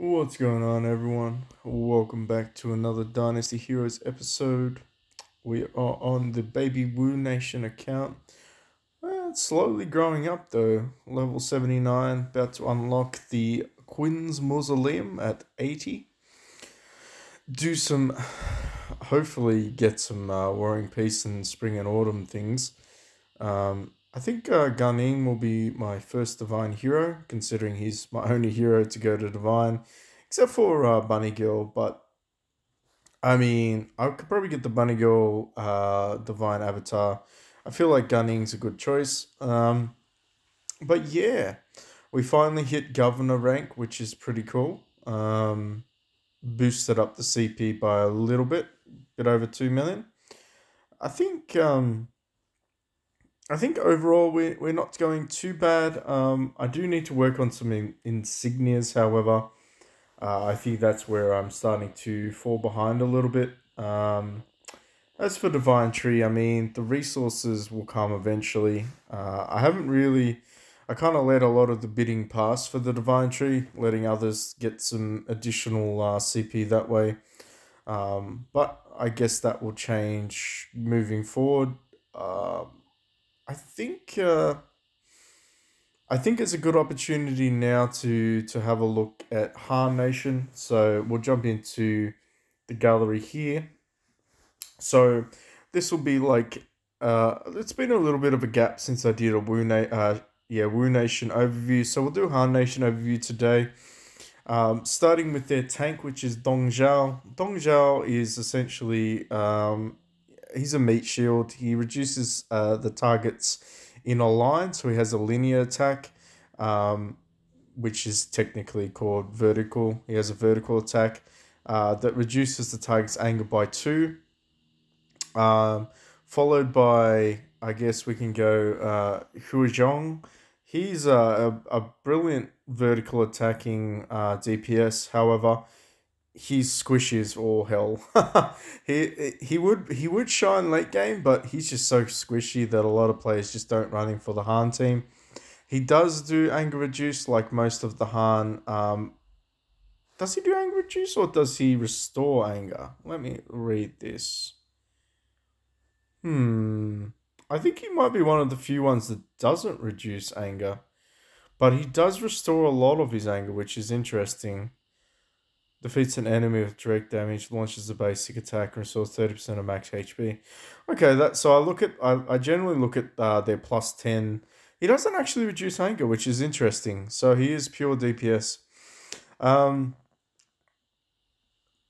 What's going on, everyone? Welcome back to another Dynasty Heroes episode. We are on the Baby Woo Nation account. It's slowly growing up though. Level 79, about to unlock the Queen's Mausoleum at 80. Do some, hopefully, get some Warring Peace and Spring and Autumn things. I think Ganin will be my first Divine hero, considering he's my only hero to go to Divine, except for Bunny Girl. But I mean, I could probably get the Bunny Girl Divine avatar. I feel like Gunning's a good choice. But yeah, we finally hit Governor rank, which is pretty cool. Boosted up the CP by a little bit over 2 million. I think. I think overall we're not going too bad. I do need to work on some insignias, however. I think that's where I'm starting to fall behind a little bit. As for Divine Tree, I mean, the resources will come eventually. I kind of let a lot of the bidding pass for the Divine Tree, letting others get some additional CP that way. But I guess that will change moving forward. I think I think it's a good opportunity now to have a look at Han Nation. So we'll jump into the gallery here. So this will be like it's been a little bit of a gap since I did a Wu Nation overview. So we'll do Han Nation overview today. Starting with their tank, which is Dong Zhao. Dong Zhao is essentially he's a meat shield. He reduces the targets in a line, so he has a linear attack, which is technically called vertical. He has a vertical attack that reduces the target's anger by 2. Followed by, I guess we can go Huizhong. He's a brilliant vertical attacking DPS. However, he's squishy as all hell. he would shine late game, but he's just so squishy that a lot of players just don't run him for the Han team. He does do anger reduce like most of the Han. Does he do anger reduce or does he restore anger? Let me read this. I think he might be one of the few ones that doesn't reduce anger, but he does restore a lot of his anger, which is interesting. Defeats an enemy with direct damage, launches a basic attack, and restores 30% of max HP. Okay, I generally look at their plus 10. He doesn't actually reduce anger, which is interesting. So he is pure DPS.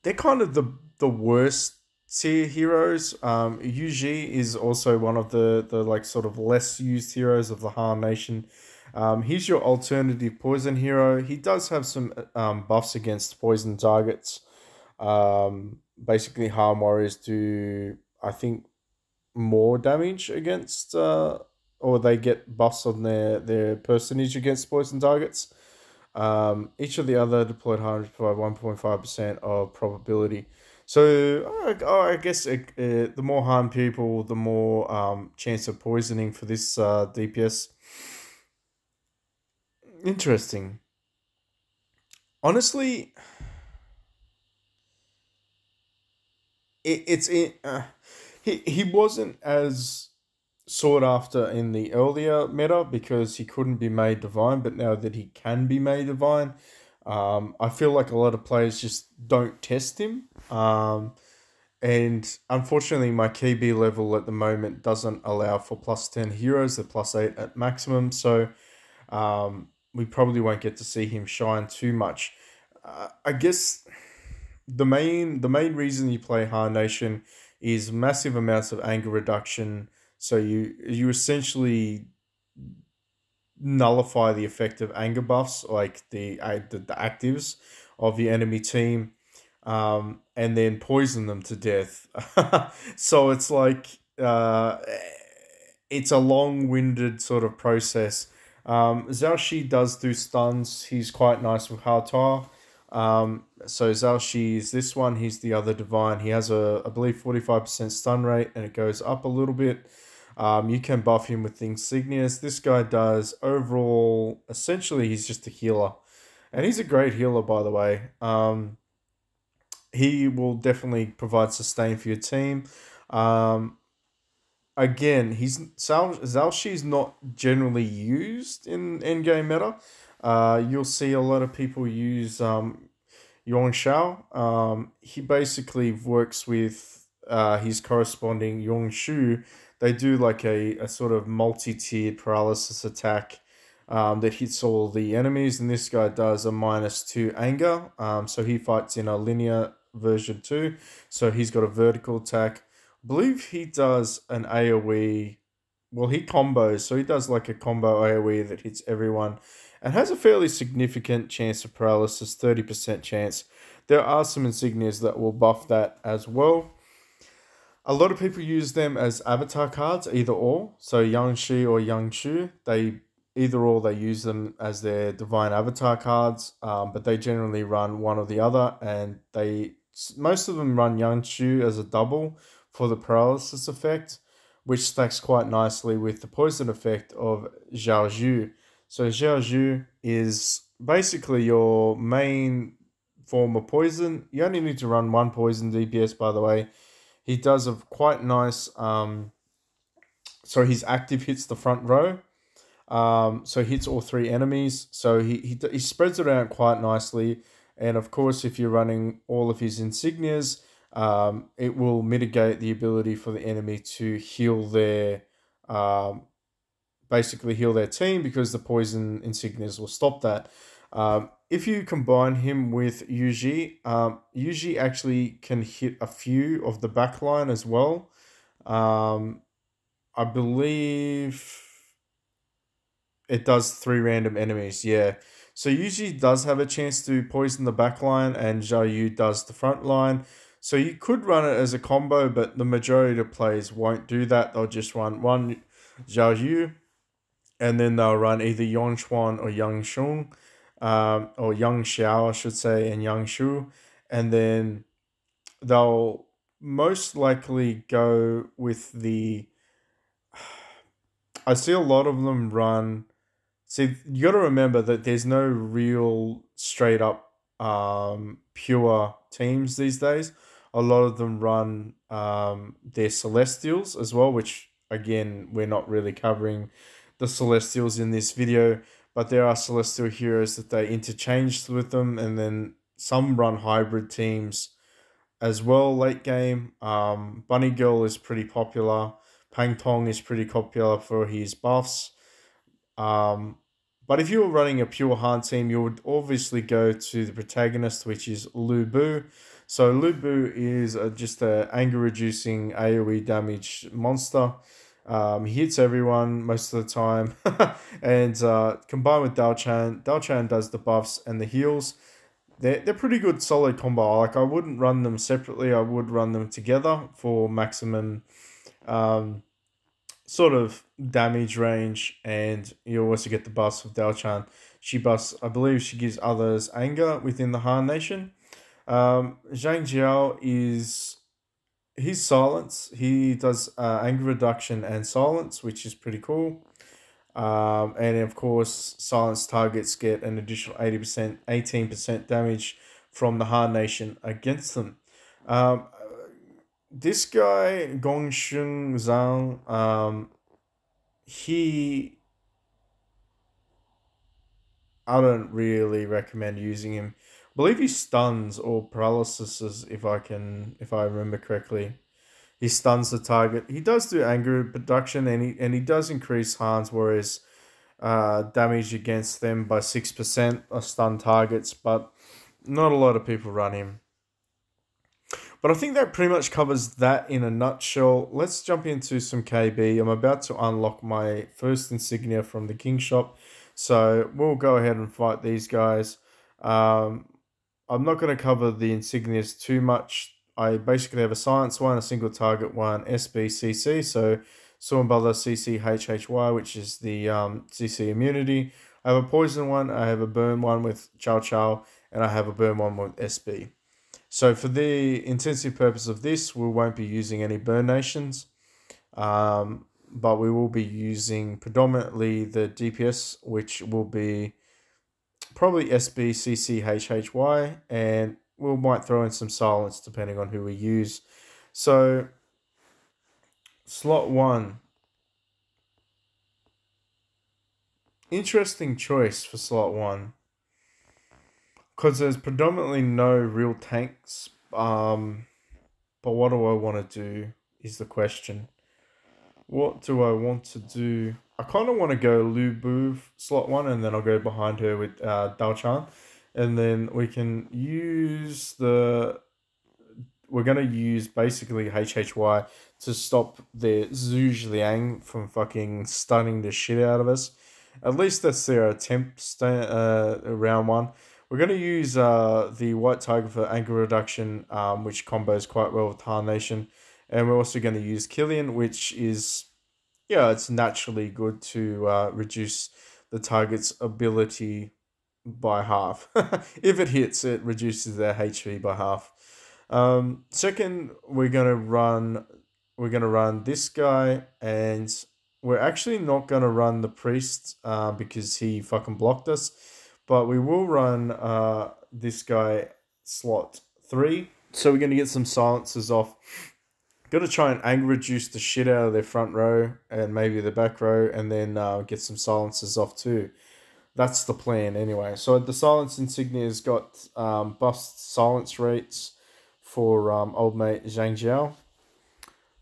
They're kind of the worst tier heroes. UG is also one of the like sort of less used heroes of the Han Nation. He's your alternative poison hero. He does have some buffs against poison targets. Basically, Han warriors do, I think, more damage against, or they get buffs on their personage against poison targets. Each of the other deployed Han provide 1.5% of probability. So I guess the more Han people, the more chance of poisoning for this DPS. Interesting. Honestly, it's in. He wasn't as sought after in the earlier meta because he couldn't be made divine, but now that he can be made divine, I feel like a lot of players just don't test him. And unfortunately, my KB level at the moment doesn't allow for plus 10 heroes. They're plus 8 at maximum, so we probably won't get to see him shine too much. I guess the main reason you play Han Nation is massive amounts of anger reduction. So you essentially nullify the effect of anger buffs, like the actives of the enemy team, and then poison them to death. So it's like it's a long-winded sort of process. Zhao Shi does do stuns. He's quite nice with Hao. So Zhao Shi is this one. He's the other divine. He has I believe 45% stun rate, and it goes up a little bit. You can buff him with insignias. This guy does overall. Essentially, he's just a healer. And he's a great healer, by the way. He will definitely provide sustain for your team. Um, Again, Zalshi's not generally used in endgame meta. You'll see a lot of people use Yuan Shao. He basically works with his corresponding Yong Shu. They do like a sort of multi-tiered paralysis attack that hits all the enemies, and this guy does a -2 anger. So he fights in a linear version too. So he's got a vertical attack. I believe he does an AoE. Well, he combos, so he does like a combo AoE that hits everyone and has a fairly significant chance of paralysis, 30% chance. There are some insignias that will buff that as well. A lot of people use them as avatar cards, either or. So Yang Shi or Yang Shu, they use them as their divine avatar cards, but they generally run one or the other, and most of them run Yang Shu as a double for the paralysis effect, which stacks quite nicely with the poison effect of Zhao Zhu. So Zhao Zhu is basically your main form of poison. You only need to run one poison DPS, by the way. He does a quite nice. So his active hits the front row. So hits all three enemies. So he spreads it out quite nicely. And of course, if you're running all of his insignias, it will mitigate the ability for the enemy to heal their basically heal their team, because the poison insignias will stop that. If you combine him with Yuji, Yuji actually can hit a few of the backline as well. I believe it does 3 random enemies, yeah. So Yuji does have a chance to poison the backline, and Zhao Yu does the front line. So you could run it as a combo, but the majority of players won't do that. They'll just run one Zhao Yu, and then they'll run either Yang Chuan or Yang Shung, or Yang Xiao, I should say, and Yang Shu. And then they'll most likely go with the. I see a lot of them run. See, you got to remember that there's no real straight up pure teams these days. A lot of them run their Celestials as well, which again, we're not really covering the Celestials in this video, but there are Celestial Heroes that they interchanged with them, and then some run hybrid teams as well late game. Bunny Girl is pretty popular. Pang Tong is pretty popular for his buffs. Um, but if you were running a pure Han team, you would obviously go to the protagonist, which is Lu Bu. So Lu Bu is just a anger-reducing AoE damage monster. He hits everyone most of the time. And combined with Dao Chan does the buffs and the heals. They're pretty good, solid combo. Like, I wouldn't run them separately. I would run them together for maximum sort of damage range, and you also get the buffs of Dao Chan. She buffs, I believe she gives others anger within the Han Nation. Zhang Jiao is his silence. He does anger reduction and silence, which is pretty cool. And of course, silence targets get an additional 80%, 18% damage from the Han Nation against them. This guy, Gongshun Zhang, he, I don't really recommend using him. I believe he stuns or paralysis, if I remember correctly. He stuns the target. He does do anger production, and he does increase Han's Warriors damage against them by 6% of stun targets, but not a lot of people run him. But I think that pretty much covers that in a nutshell. Let's jump into some KB. I'm about to unlock my first insignia from the King Shop, so we'll go ahead and fight these guys. I'm not going to cover the insignias too much. I basically have a Science one, a single target one, SBCC, so Sword CCHHY, which is the CC immunity. I have a Poison one, I have a Burn one with Chow Chow, and I have a Burn one with SB. So for the intensive purpose of this, we won't be using any Burn Nations, but we will be using predominantly the DPS, which will be probably SBCCHHY, and we might throw in some silence depending on who we use. So, slot 1. Interesting choice for slot 1. Because there's predominantly no real tanks. But what do I want to do is the question. What do I want to do? I kind of want to go Lu Bu slot 1, and then I'll go behind her with Dao Chan. And then we can use the... We're going to use basically HHY to stop the Zhu Zhiliang from fucking stunning the shit out of us. At least that's their attempt round 1. We're going to use the White Tiger for anger reduction, which combos quite well with Tarnation. And we're also going to use Killian, which is, yeah, it's naturally good to reduce the target's ability by half. If it hits, it reduces their HP by half. Second, we're gonna run this guy, and we're actually not gonna run the priest because he fucking blocked us, but we will run this guy slot 3. So we're gonna get some silences off. Gonna try and anger reduce the shit out of their front row and maybe the back row, and then get some silences off too. That's the plan anyway. So the silence insignia has got buffed silence rates for old mate Zhang Jiao.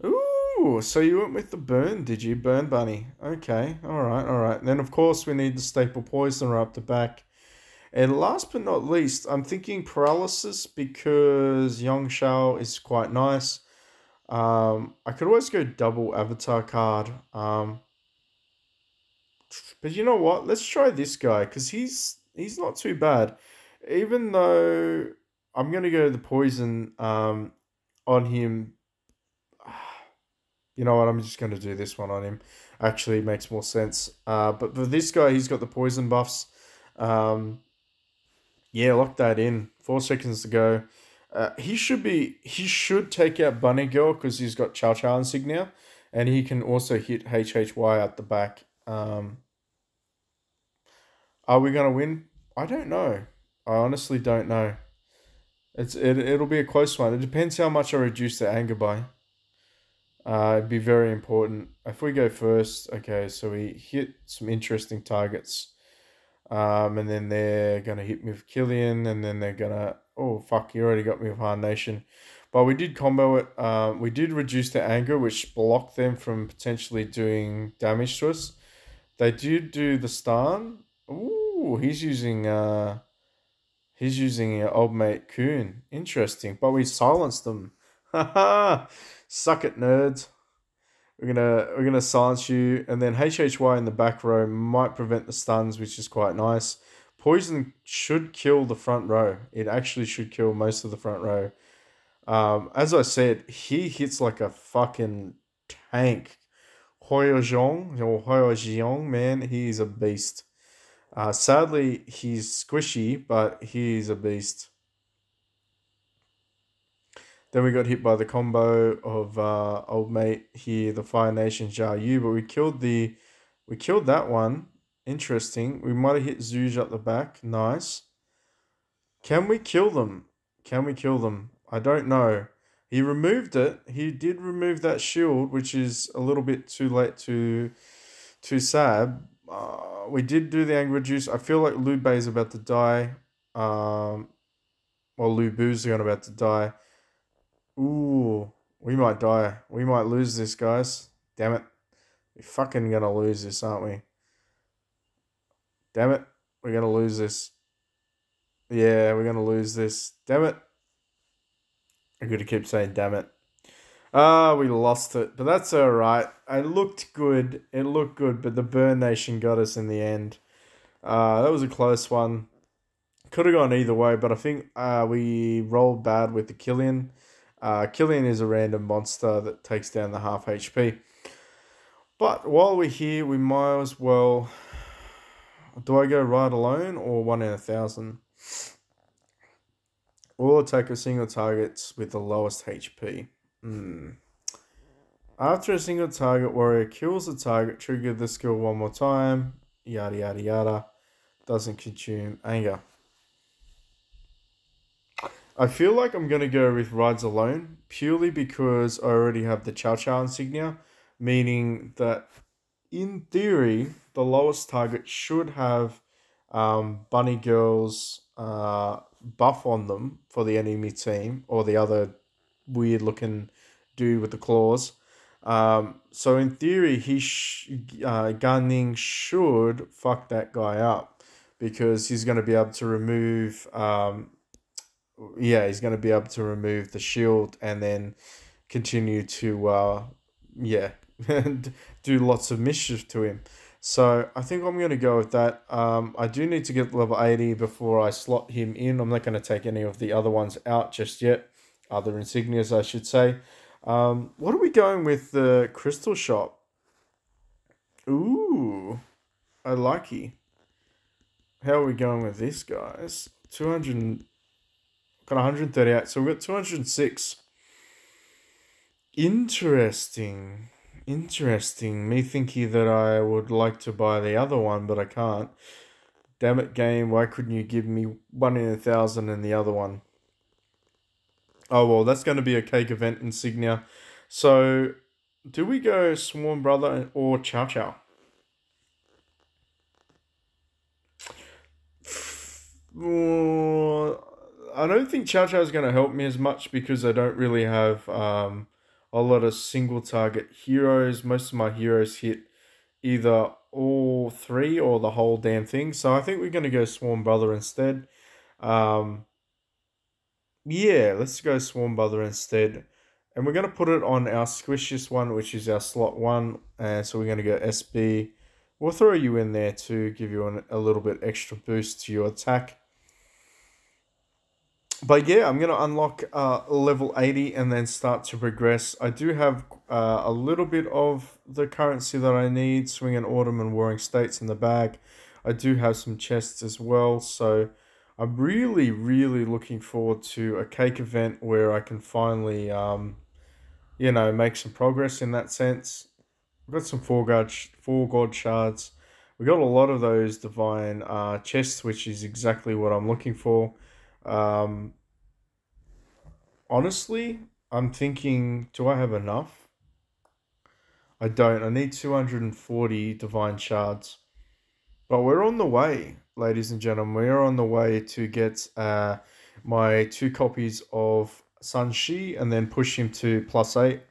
Ooh, so you went with the burn, did you? Burn bunny. Okay, alright. And then of course we need the staple poisoner up the back. And last but not least, I'm thinking paralysis because Yong Shao is quite nice. I could always go double avatar card. But you know what? Let's try this guy because he's not too bad. Even though I'm gonna go the poison on him. You know what? I'm just gonna do this one on him. Actually, makes more sense. But for this guy, he's got the poison buffs. Yeah, lock that in. 4 seconds to go. He should take out Bunny Girl because he's got Chow Chow insignia, and he can also hit HHY at the back. Are we gonna win? I don't know. I honestly don't know. It'll be a close one. It depends how much I reduce the anger by. It'd be very important. If we go first, okay, so we hit some interesting targets. And then they're gonna hit me with Killian, and then they're gonna, oh fuck, you already got me with Hard Nation. But we did combo it. We did reduce the anger, which blocked them from potentially doing damage to us. They did do the stun. Ooh, he's using old mate Coon. Interesting. But we silenced them. Haha. Suck it, nerds. We're gonna silence you, and then HHY in the back row might prevent the stuns, which is quite nice. Poison should kill the front row. It actually should kill most of the front row. As I said, he hits like a fucking tank. Hoyo Jiong, man, he is a beast. Sadly, he's squishy, but he's a beast. Then we got hit by the combo of old mate here, the Fire Nation Zhao Yu, but we killed that one. Interesting. We might have hit Zhuge up the back. Nice. Can we kill them? I don't know. He removed it. He did remove that shield, which is a little bit too late to sad. We did do the anger reduce. I feel like Liu Bei is about to die. Well, Lu Bu's about to die. Ooh, we might die. We might lose this, guys. Damn it. We're fucking gonna lose this, aren't we? Damn it. We're gonna lose this. Yeah, we're gonna lose this. Damn it. I'm gonna keep saying damn it. We lost it. But that's alright. It looked good. But the Burn Nation got us in the end. That was a close one. Could have gone either way, but I think we rolled bad with the Killian. Killian is a random monster that takes down the half HP. But while we're here, we might as well... Do I go right alone or 1 in 1,000? Or attack a single target with the lowest HP. After a single target warrior kills the target, trigger the skill 1 more time. Yada yada yada. Doesn't consume anger. I feel like I'm going to go with Rides Alone purely because I already have the Chow Chow insignia, meaning that in theory, the lowest target should have Bunny Girl's buff on them for the enemy team, or the other weird looking dude with the claws. So in theory, Gan Ning should fuck that guy up because he's going to be able to remove. He's going to be able to remove the shield and then continue to yeah do lots of mischief to him. So I think I'm going to go with that. I do need to get level 80 before I slot him in. I'm not going to take any of the other ones out just yet. Other insignias, I should say. What are we going with the crystal shop? Ooh, I like it. How are we going with this, guys? 200, got 138, so we've got 206. Interesting. Me thinking that I would like to buy the other one, but I can't. Damn it, game. Why couldn't you give me 1 in 1,000 and the other one? Oh, well, that's going to be a cake event insignia. So, do we go Swarm Brother or Chow Chow? I don't think Chow Chow is going to help me as much because I don't really have a lot of single target heroes. Most of my heroes hit either all three or the whole damn thing. So I think we're going to go Swarm Brother instead. Yeah, let's go Swarm Brother instead. And we're going to put it on our squishiest one, which is our slot 1. And so we're going to go SB. We'll throw you in there to give you a little bit extra boost to your attack. But yeah, I'm going to unlock level 80 and then start to progress. I do have a little bit of the currency that I need, Swing and Autumn and Warring States in the bag. I do have some chests as well, so I'm really, really looking forward to a cake event where I can finally, make some progress in that sense. We've got some four god shards. We got a lot of those divine chests, which is exactly what I'm looking for. Honestly, I'm thinking, do I have enough? I don't. I need 240 divine shards. But we're on the way, ladies and gentlemen. We're on the way to get my 2 copies of Sun Shi and then push him to +8.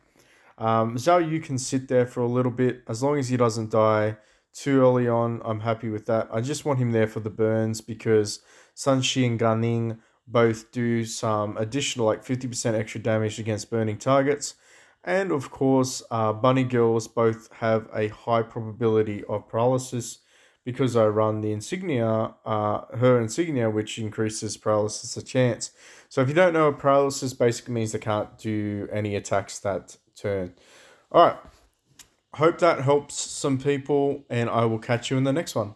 Zhao Yu can sit there for a little bit. As long as he doesn't die too early on, I'm happy with that. I just want him there for the burns because Sun Shi and Gan Ning both do some additional 50% extra damage against burning targets. And of course, Bunny Girls both have a high probability of paralysis because I run the insignia, her insignia, which increases paralysis a chance. So if you don't know, paralysis basically means they can't do any attacks that turn. All right. Hope that helps some people, and I will catch you in the next one.